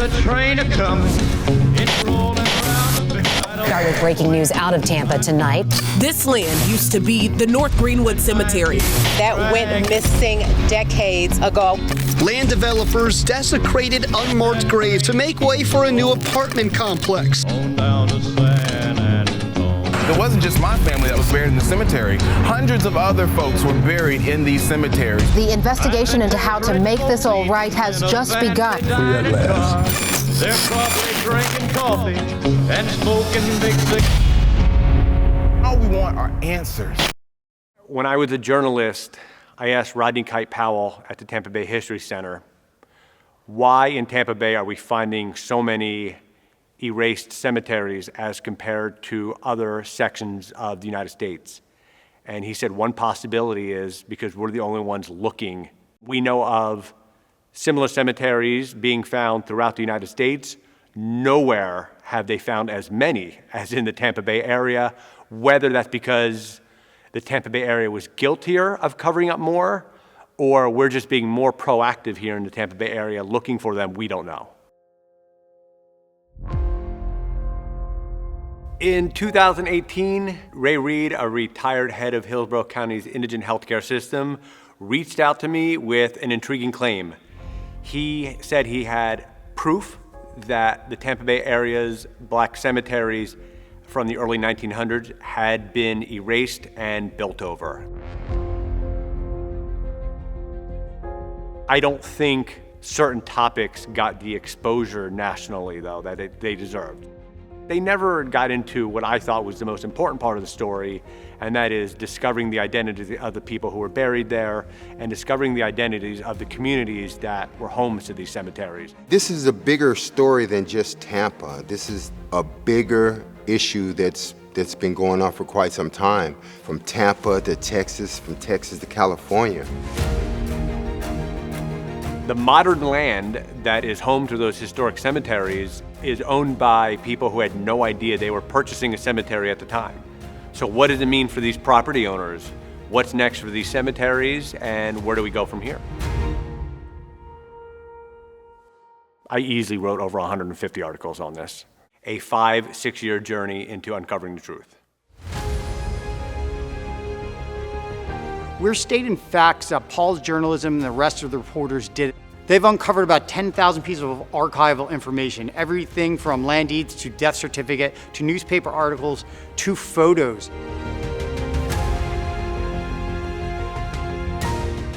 the train a-coming. It's rolling around the big Start with breaking news out of Tampa tonight. This land used to be the North Greenwood Cemetery. That went missing decades ago. Land developers desecrated unmarked graves to make way for a new apartment complex. on down to San Antone. It wasn't just my family that was buried in the cemetery. Hundreds of other folks were buried in these cemeteries. The investigation into how to make this all right has just begun. They're probably drinking coffee and smoking big cigars. All we want are answers. When I was a journalist, I asked Rodney Kite Powell at the Tampa Bay History Center, why in Tampa Bay are we finding so many erased cemeteries as compared to other sections of the United States? And he said one possibility is because we're the only ones looking. We know of similar cemeteries being found throughout the United States. Nowhere have they found as many as in the Tampa Bay area, whether that's because the Tampa Bay area was guiltier of covering up more, or we're just being more proactive here in the Tampa Bay area looking for them, we don't know. In 2018, Ray Reed, a retired head of Hillsborough County's indigent healthcare system, reached out to me with an intriguing claim. He said he had proof that the Tampa Bay area's black cemeteries from the early 1900s had been erased and built over. I don't think certain topics got the exposure nationally, though, that they deserved. They never got into what I thought was the most important part of the story, and that is discovering the identity of the people who were buried there and discovering the identities of the communities that were homes to these cemeteries. This is a bigger story than just Tampa. This is a bigger issue that's been going on for quite some time, from Tampa to Texas, from Texas to California. The modern land that is home to those historic cemeteries is owned by people who had no idea they were purchasing a cemetery at the time. So what does it mean for these property owners? What's next for these cemeteries, and where do we go from here? I easily wrote over 150 articles on this. A 5-6 year journey into uncovering the truth. We're stating facts that Paul's journalism and the rest of the reporters did. They've uncovered about 10,000 pieces of archival information, everything from land deeds to death certificate to newspaper articles to photos.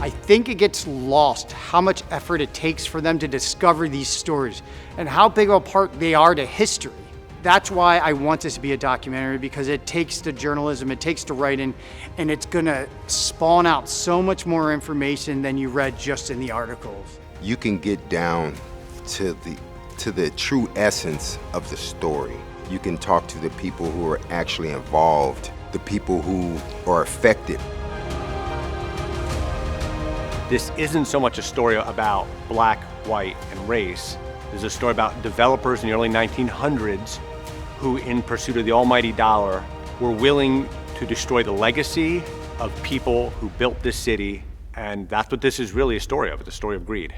I think it gets lost how much effort it takes for them to discover these stories and how big of a part they are to history. That's why I want this to be a documentary, because it takes the journalism, it takes the writing, and it's gonna spawn out so much more information than you read just in the articles. You can get down to the true essence of the story. You can talk to the people who are actually involved, the people who are affected. This isn't so much a story about black, white, and race. This is a story about developers in the early 1900s who, in pursuit of the almighty dollar, were willing to destroy the legacy of people who built this city, and that's what this is really a story of. It's a story of greed.